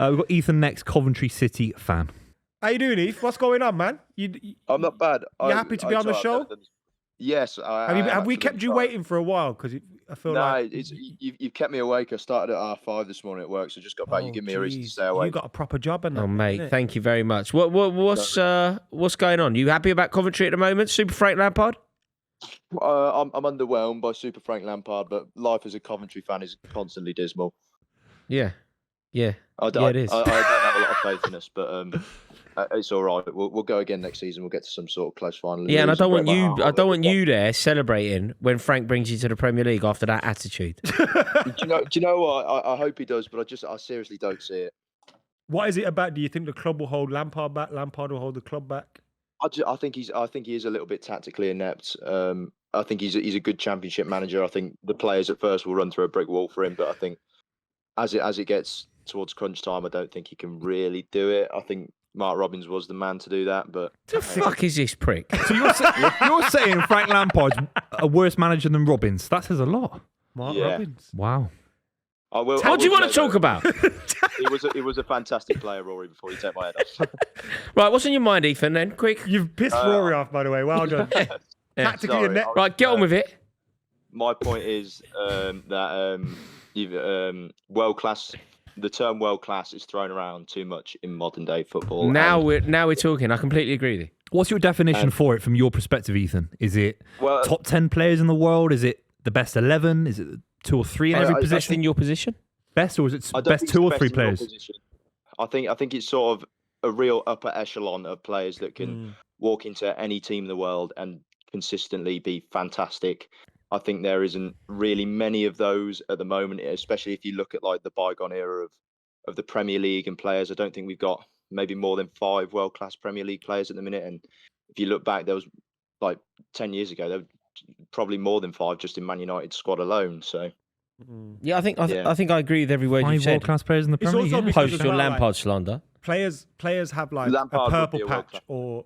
We've got Ethan next, Coventry City fan. How you doing, Eve? What's going on, man? I'm not bad. You happy to be on the show? Yes. Have we kept you waiting for a while? Because I feel like you've kept me awake. I started at 5:30 this morning at work, so just got back. You give me a reason to stay awake. You got a proper job, and mate, thank you very much. What's going on? You happy about Coventry at the moment? Super Frank Lampard? I'm underwhelmed by Super Frank Lampard, but life as a Coventry fan is constantly dismal. Yeah. It is. I don't have a lot of faith in us, but it's all right. We'll go again next season. We'll get to some sort of close final. Yeah, and I don't want you there celebrating when Frank brings you to the Premier League after that attitude. Do you know what? I hope he does, but I seriously don't see it. What is it about? Do you think the club will hold Lampard back? Lampard will hold the club back? I think he is a little bit tactically inept. I think he's a good Championship manager. I think the players at first will run through a brick wall for him, but I think as it gets towards crunch time, I don't think he can really do it. I think Mark Robins was the man to do that, but the fuck is this prick? So you're saying Frank Lampard's a worse manager than Robins? That says a lot. Mark Robins. Wow. What do you want to talk about? He was a fantastic player, Rory. Before you take my head off. Right, what's on your mind, Ethan? Then quick. You've pissed Rory off, by the way. Well done. Tactically inept. Right, get on with it. My point is that world class. The term world class is thrown around too much in modern day football. Now we're talking. I completely agree with you. What's your definition for it from your perspective, Ethan? Is it top 10 players in the world? Is it the best 11? Is it 2 or 3 in every position? Best in your position? Best, or is it best 2 or 3 players? I think it's sort of a real upper echelon of players that can walk into any team in the world and consistently be fantastic. I think there isn't really many of those at the moment, especially if you look at like the bygone era of the Premier League and players. I don't think we've got maybe more than 5 world-class Premier League players at the minute. And if you look back, there was like 10 years ago, there were probably more than 5 just in Man United's squad alone. So yeah, I think I agree with every word you said. 5 world-class players in the Premier League. Yeah. Post your Lampard slander. Players have like Lampard a purple patch or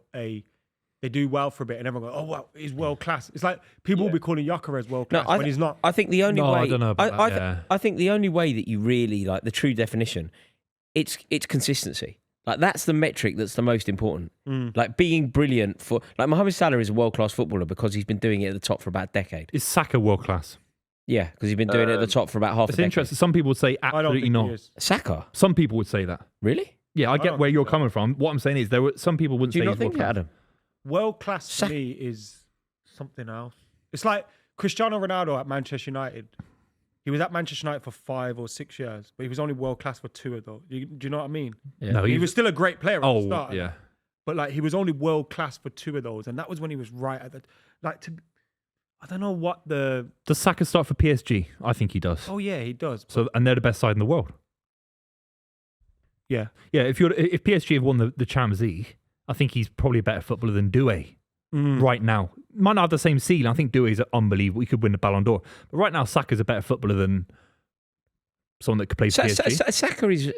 they do well for a bit, and everyone goes, "Oh wow, he's world class." It's like people will be calling Gyökeres world class when he's not. I think the only way. I don't know about that. I think the only way that you really like the true definition, it's consistency. Like that's the metric that's the most important. Like being brilliant for like Mohamed Salah is a world class footballer because he's been doing it at the top for about a decade. Is Saka world class? Yeah, because he's been doing it at the top for about half a decade. It's interesting. Some people would say absolutely not. Saka? Some people would say that. Really? Yeah, I get where you're coming from. What I'm saying is some people wouldn't say he's world class. Adam? World class to me is something else. It's like Cristiano Ronaldo at Manchester United. He was at Manchester United for 5 or 6 years, but he was only world class for 2 of those. Do you know what I mean? Yeah. No, he was still a great player at the start. Yeah. But like he was only world class for 2 of those, and that was when he was right at the I don't know what the. Does Saka start for PSG? I think he does. Oh yeah, he does. So and they're the best side in the world. Yeah. Yeah. If PSG have won the Champions League, I think he's probably a better footballer than Buvey right now. Might not have the same ceiling. I think Doué's unbelievable. He could win the Ballon d'Or. But right now, Saka's a better footballer than someone that could play PSG.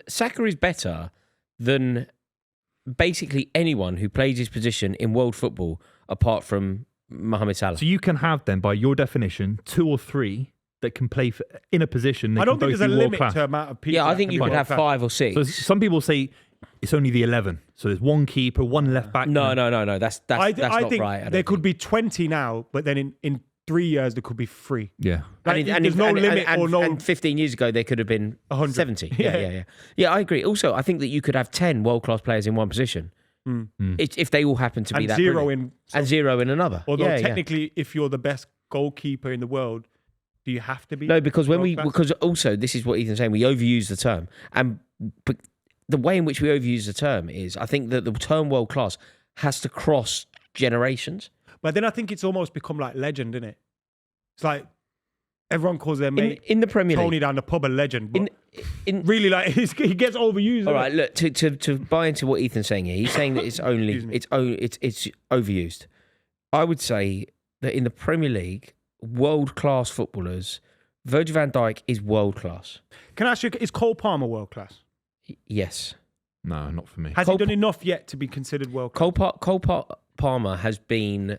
Saka is better than basically anyone who plays his position in world football apart from Mohamed Salah. So you can have then, by your definition, 2 or 3 that can play in a position. I don't think there's a limit to the amount of people. Yeah, I think you could have 5 or 6. So some people say it's only the 11. So there's 1 keeper, 1 left back. No. That's I not think right. There could be 20 now, but then in 3 years there could be 3. Yeah. Like, there's no limit or no. And 15 years ago there could have been 70. Yeah, I agree. Also, I think that you could have 10 world-class players in one position. If they all happen to be that brilliant. And 0 in another. Although technically, if you're the best goalkeeper in the world, do you have to be? No, because because also this is what Ethan's saying. We overuse the term, and the way in which we overuse the term is, I think that the term world class has to cross generations. But then I think it's almost become like legend, isn't it? It's like everyone calls their mate in the Premier League, Tony down the pub a legend. But really, like he gets overused. All right, look to buy into what Ethan's saying here. He's saying that it's overused. I would say that in the Premier League, world class footballers, Virgil van Dijk is world class. Can I ask you, is Cole Palmer world class? Yes. No, not for me. Has he done enough yet to be considered world class? Cole Palmer has been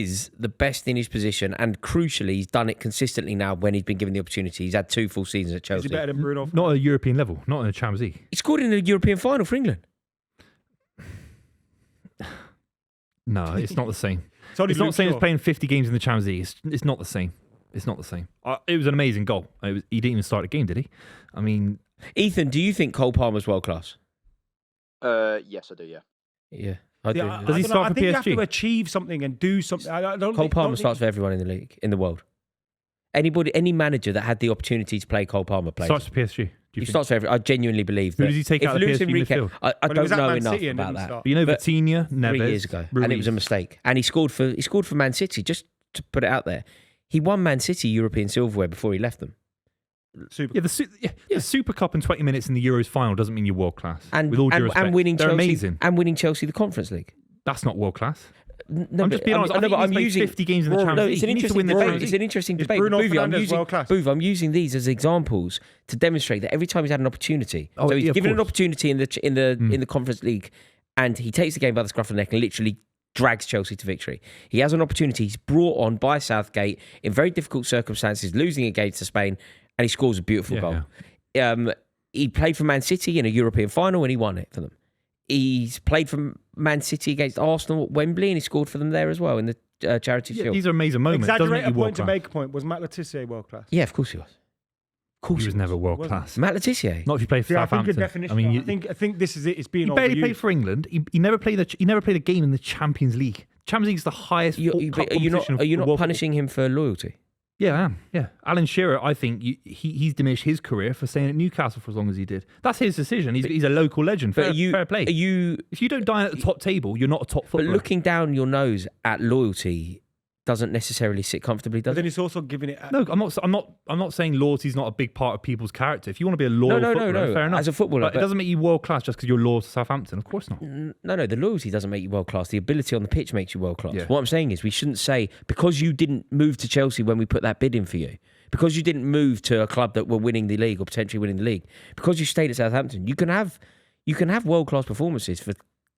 is the best in his position, and crucially, he's done it consistently now when he's been given the opportunity. He's had 2 full seasons at Is Chelsea. he better than Bruno? Not at a European level, not in the Champions League. He scored in the European final for England. No, it's not the same. It's only It's not the Luke same as Shaw. playing 50 games in the Champions League. It's not the same. It's not the same. It was an amazing goal. He didn't even start the game, did he? I mean, Ethan, do you think Cole Palmer's world class? Yes, I do. Yeah. Yeah, I do. Yeah, Does he I don't know. start I for think you have PSG? to achieve something and do something. I don't Cole think, Palmer don't starts for everyone in the league, in the world. Any manager that had the opportunity to play Cole Palmer plays. starts for PSG. Do you He think? starts for every. I genuinely believe Who that. does he take if out of Luis PSG Enrique, midfield? I Well, he don't was at know Man enough City and about didn't that. start. But you know, But Vitinha, Neves, 3 years ago, Ruiz. and it was a mistake. And he scored for Man City. Just to put it out there, he won Man City European silverware before he left them. Super. Yeah, the Super Cup in 20 minutes in the Euros final doesn't mean you're world class. And with all due respect, and winning they're Chelsea amazing. and winning Chelsea the Conference League. That's not world class. No, I'm just being honest. I think but he's played 50 games in the Champions No, League. it's an He needs to interesting win the debate. Champions It's League. an interesting Is debate. Bruno Buvey, Fernandes world class? I'm using these as examples to demonstrate that every time he's had an opportunity, Oh, so he's yeah, of given an course. opportunity in the Conference League, and he takes the game by the scruff of the neck and literally drags Chelsea to victory. He has an opportunity. He's brought on by Southgate in very difficult circumstances, losing a game to Spain, and he scores a beautiful goal. He played for Man City in a European final and he won it for them. He's played for Man City against Arsenal at Wembley and he scored for them there as well in the Charity Yeah, Shield. these are amazing moments. Doesn't make Exaggerate a you world point to class. make a point. Was Matt Letizia world class? Yeah, of course he was. Of course He was never world Wasn't class. Matt Letizia. Not if you play for Yeah, I think Southampton. the definition. I mean, I think this is it. It's being he barely overused. played for England. He never played a game in the Champions League. Champions League is the highest cup Are you competition. not of punishing him for loyalty? Yeah, I am. Yeah, Alan Shearer. I think he's diminished his career for staying at Newcastle for as long as he did. That's his decision. He's a local legend. Fair play. If you don't dine at the top table, you're not a top But footballer. looking down your nose at loyalty doesn't necessarily sit comfortably, But does then it? it's also giving it. No, I'm not saying loyalty is not a big part of people's character. If you want to be a loyal footballer, no. fair enough. As a footballer, but it doesn't make you world class just because you're loyal to Southampton. Of course not. No, the loyalty doesn't make you world class. The ability on the pitch makes you world class. Yeah. What I'm saying is we shouldn't say, because you didn't move to Chelsea when we put that bid in for you, because you didn't move to a club that were winning the league or potentially winning the league, because you stayed at Southampton, you can have world class performances for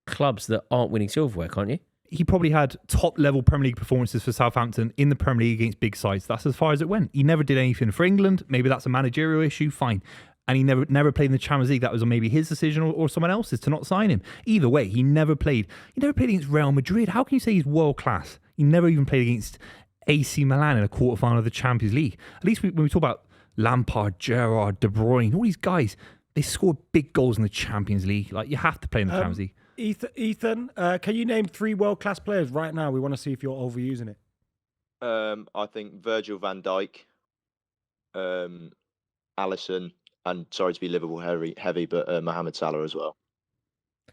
clubs that aren't winning silverware, can't you? He probably had top level Premier League performances for Southampton in the Premier League against big sides. That's as far as it went. He never did anything for England. Maybe that's a managerial issue. Fine. And he never played in the Champions League. That was maybe his decision or someone else's to not sign him. Either way, he never played. He never played against Real Madrid. How can you say he's world class? He never even played against AC Milan in a quarterfinal of the Champions League. At least when we talk about Lampard, Gerrard, De Bruyne, all these guys, they scored big goals in the Champions League. Like, you have to play in the Champions League. Ethan, can you name 3 world class players right now? We want to see if you're overusing it. I think Virgil van Dijk, Alisson, and sorry to be Liverpool heavy, but Mohamed Salah as well.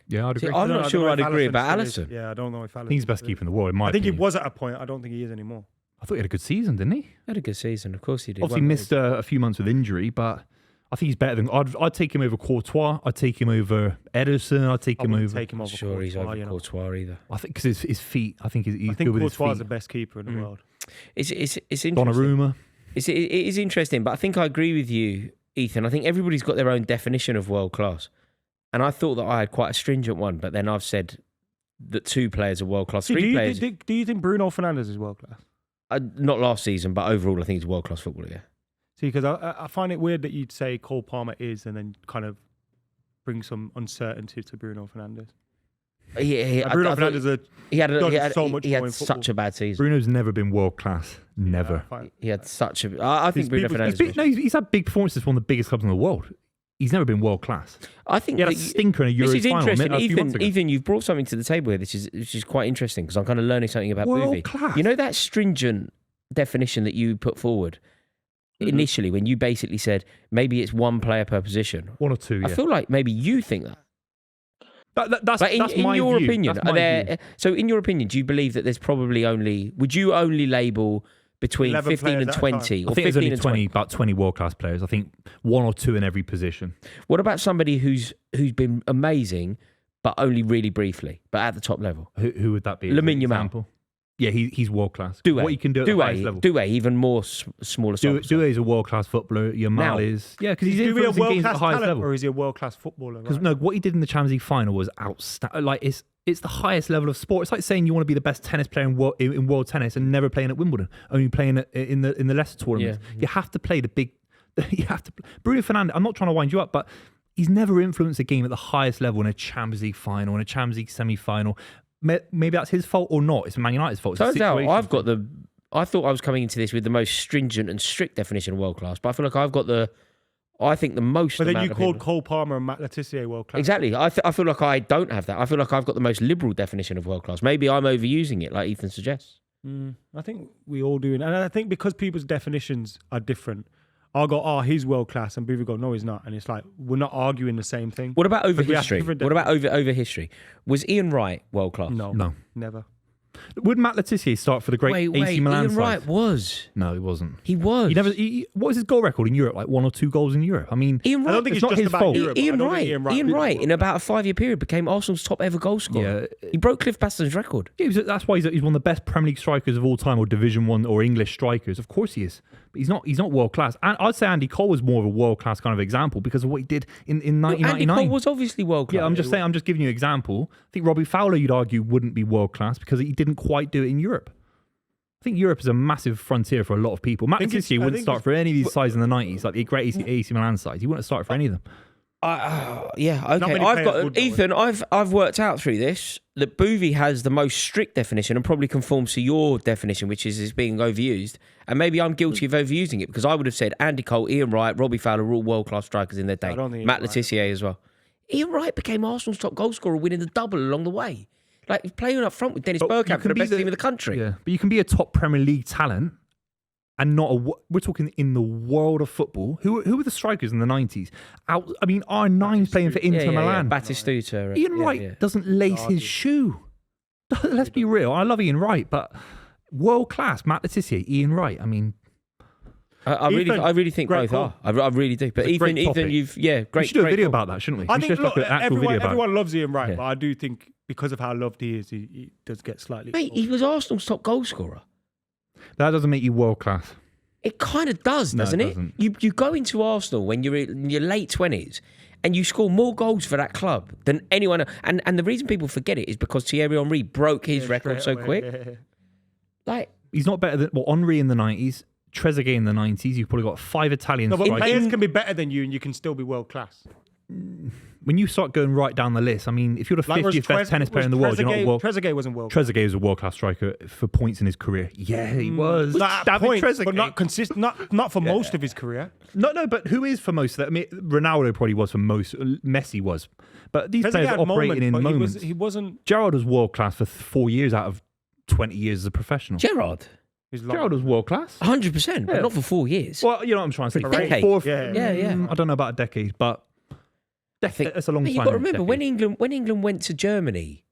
Yeah, I'd See, agree. I'm not sure I'd agree about Alisson still is. Alisson. Yeah, I don't know if Alisson. I think he's the best keeper in the world, in my I think he opinion. was at a point. I don't think he is anymore. I thought he had a good season, didn't he? Had a good season, of course he did. Obviously missed a few months with injury, but I think he's better than... I'd take him over Courtois. I'd take him over Ederson. I'd take I him wouldn't over... take him over Sure, he's Courtois, over you know. Courtois either. I think because his feet. I think he's I think good with his Courtois is feet. the best keeper in the world. It's interesting. Donnarumma. It is interesting, but I think I agree with you, Ethan. I think everybody's got their own definition of world class. And I thought that I had quite a stringent one, but then I've said that 2 players are world class. See, 3 players. do you think Bruno Fernandes is world class? Not last season, but overall, I think he's a world class footballer, yeah. See, because I find it weird that you'd say Cole Palmer is and then kind of bring some uncertainty to Bruno Fernandes. Bruno Fernandes he had so much he more in had football. such a bad season. Bruno's never been world class. Never. He had such a. I think Bruno Fernandes. He's had big performances for one of the biggest clubs in the world. He's never been world class. I think He had a stinker in a this Euros is final interesting. a few months ago. Ethan, you've brought something to the table here. Which is quite interesting because I'm kind of learning something about World Buvey. class. You know that stringent definition that you put forward initially when you basically said maybe it's 1 player per position. 1 or 2, yeah. I feel like maybe you think that. That's But that's in my your view. opinion, That's are my there? view. So, in your opinion, do you believe that there's probably only? Would you only label between 11 15 players and at a 20, I or think there's 15 only and 20, about 20 world class players. I think 1 or 2 in every position. What about somebody who's been amazing, but only really briefly, but at the top level? Who would that be? as an Lamine Yamal. example? Yeah, he's world class. Doué. What he can do at the highest level. Doué, even more smaller. Doué is a world class footballer. Yamal Now. is because he's Is he a influencing world games at class the highest talent level. or is he a world class footballer? Because Right? no, what he did in the Champions League final was outstanding. Like It's the highest level of sport. It's like saying you want to be the best tennis player in world tennis and never playing at Wimbledon, only playing in the lesser tournaments. Yeah. You have to play the big. You have to. Bruno Fernandes. I'm not trying to wind you up, but he's never influenced a game at the highest level in a Champions League final, in a Champions League semi-final. Maybe that's his fault or not. It's Man United's fault. Turns out I thought I was coming into this with the most stringent and strict definition of world class, but I feel like I've got I think the most. But then amount you of called people- Cole Palmer and Matt Letizia world class. Exactly. I feel like I don't have that. I feel like I've got the most liberal definition of world class. Maybe I'm overusing it, like Ethan suggests. I think we all do. And I think because people's definitions are different, I'll go, he's world class, and Buvey go, no, he's not. And it's like, we're not arguing the same thing. What about over But we have history? different What about over history? Was Ian Wright world class? No, never. Would Matt Letizia start for the great AC Milan Ian side? Wright was. No, he wasn't. He was. What was his goal record in Europe? Like 1 or 2 goals in Europe. I mean, Ian Wright. I don't think it's it's not just his about fault. Europe. Ian I don't Wright. think Ian is Wright, world in about a 5-year period, became Arsenal's top ever goal scorer. Yeah. He broke Cliff Baston's record. That's why he's one of the best Premier League strikers of all time, or Division 1 or English strikers. Of course he is. But he's not world class. And I'd say Andy Cole was more of a world class kind of example because of what he did in 1999. Andy Cole was obviously world class. Yeah, I'm just saying. I'm just giving you an example. I think Robbie Fowler, you'd argue, wouldn't be world class because he didn't quite do it in Europe. I think Europe is a massive frontier for a lot of people. Matt Letizia wouldn't start for any of these sides in the 90s, like the great AC Milan sides. He wouldn't start for any of them. Yeah, okay. many I've players got would, though, Ethan. I've worked out through this that Buvey has the most strict definition and probably conforms to your definition, which is being overused. And maybe I'm guilty of overusing it because I would have said Andy Cole, Ian Wright, Robbie Fowler were all world class strikers in their day. I don't think Matt Ian Wright. Letizia as well. Ian Wright became Arsenal's top goal scorer, winning the double along the way. Like playing up front with Dennis But you Bergkamp for can the be best team in the country. Yeah, but you can be a top Premier League talent and not we're talking in the world of football. Who were the strikers in the 90s? R9's playing for Inter Milan. Batistuta. Ian Wright doesn't lace his shoe. Let's be real. I love Ian Wright, but world class, Matt Letizia, Ian Wright. I mean, I really think great both call. are. I really do. But It's a great Ethan, topic. great. we should do a video call. about that, shouldn't we? I We think should just look at an actual video about it. everyone loves Ian Wright, Yeah. but I do think because of how loved he is, he does get slightly. Mate, he was Arsenal's top goal scorer. That doesn't make you world class. It kind of does, No, it doesn't it? doesn't. You go into Arsenal when you're in your late 20s and you score more goals for that club than anyone else. And the reason people forget it is because Thierry Henry broke his record so quick. Like, He's not better than Henry in the 90s, Trezeguet in the 90s. You've probably got 5 Italian No, but strikers. players can be better than you, and you can still be world class. When you start going right down the list, I mean, if you're the 50th best tennis player in the world, you're not world. Trezeguet wasn't world class. Trezeguet was a world-class striker for points in his career. Yeah, he was. Not at David points, Trezeguet. but not consistent. Not for most of his career. No, but who is for most of that? I mean, Ronaldo probably was for most. Messi was. But these Trezeguet players had are operating moments, in but moments. He wasn't. Gerrard was world-class for 4 years out of 20 years as a professional. Gerrard, He's long. Gerrard was world-class. 100%, but Yeah. not for 4 years. Well, you know what I'm trying to say. For a decade. Yeah. I don't know about a decade, but it's a long But time. you've got to remember, decade. when England went to Germany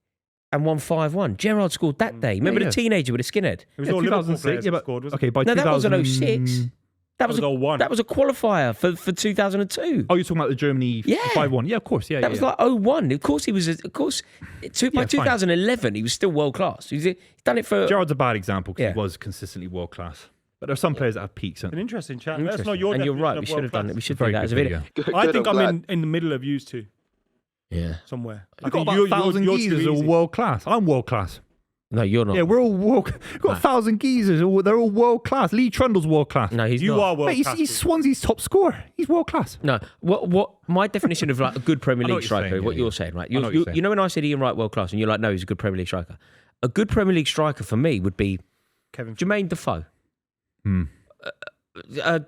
and won 5-1, Gerrard scored that day. Remember yeah. the teenager with a skinhead? It was Yeah, all Liverpool 2006. players Yeah, that but scored, wasn't okay, it? by No, that 2000, was 06. That was was 01. That was a qualifier for 2002. Oh, you're talking about the Germany Yeah. 5-1? Yeah, of course. Yeah, That was like 01. Of course, he was. Of course, by fine. 2011, he was still world class. He's done it for. Gerrard's a bad example because Yeah. he was consistently world class. But there are some players that have peaks. An interesting chat. That's Interesting. not your and you're right. We definition should of have done it. world We should Very do that good as a video. video. class. I think I'm glad. in the middle of used to Yeah. somewhere. I We've got think about 1,000 yours geezers too are easy. world class. I'm world class. No, you're not. Yeah, we're all world. We've got 1,000 geezers. They're all world class. Lee Trundle's world class. No, he's You not. are world Mate, class. he's Swansea's top scorer. He's world class. No, what my definition of like a good Premier I know League what you're striker, saying, what yeah, you're yeah. saying, right? I know what you're saying. You know when I said Ian Wright world class, and you're like, no, he's a good Premier League striker. A good Premier League striker for me would be Kevin. Jermaine Defoe, Hmm.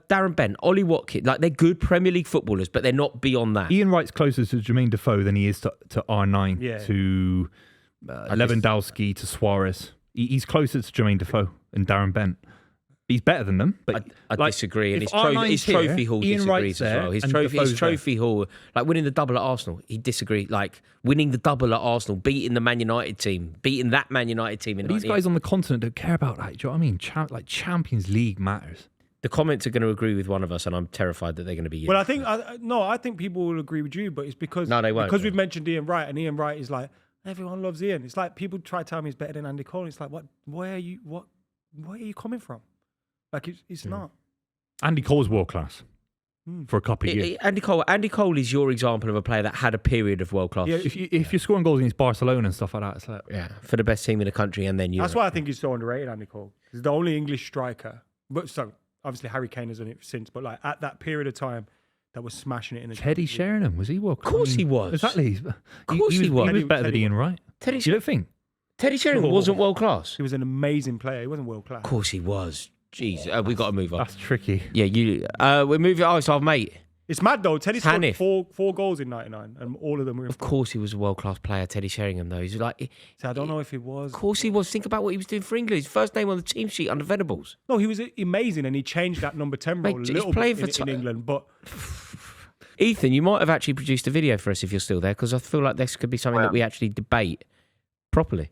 Darren Bent, Ollie Watkins. Like they're good Premier League footballers, but they're not beyond that. Ian Wright's closer to Jermaine Defoe than he is to R9, Yeah. to Lewandowski, to Suarez. He's closer to Jermaine Defoe and Darren Bent. He's better than them, but I like, disagree, and if his, his R9's here, trophy hall Ian disagrees Wright's as there well. His and trophy, Defoe's there. hall, like winning the double at Arsenal, he disagreed. Like winning the double at Arsenal, beating the Man United team, beating that Man United team in These 98. guys on the continent don't care about that. Do you know what I mean? Champions League matters. The comments are going to agree with one of us, and I'm terrified that they're going to be you. Well, I think people will agree with you, but it's because No, they won't. because we've mentioned Ian Wright, and Ian Wright is like everyone loves Ian. It's like people try to tell me he's better than Andy Cole. It's like where are you coming from? Like it's not. Andy Cole's world class. for a couple of years. Andy Cole is your example of a player that had a period of world class. Yeah, If you're scoring goals against Barcelona and stuff like that, it's like For the best team in the country, and then Europe. That's why I think he's so underrated, Andy Cole. He's the only English striker. But so obviously Harry Kane has done it since, but like at that period of time, that was smashing it in the Teddy Champions League. Sheringham, was he? Well, Of course he was. Exactly. Of course he was. He was better than Teddy Ian Wright. Teddy You don't think? Sheringham wasn't world class. He was an amazing player. He wasn't world class. Of course he was. Jeez, we got to move on. That's tricky. Yeah, we're moving. Oh, it's our mate. It's mad though. Teddy scored Hanif. four goals in '99, and all of them were. Of course he was a world class player, Teddy Sheringham. Though he's like, So I don't know if he was. of course he was. Think about what he was doing for England. His first name on the team sheet under Venables. No, he was amazing, and he changed that number 10 role Mate, a he's little playing bit for in England. But Ethan, you might have actually produced a video for us if you're still there, because I feel like this could be something that we actually debate properly.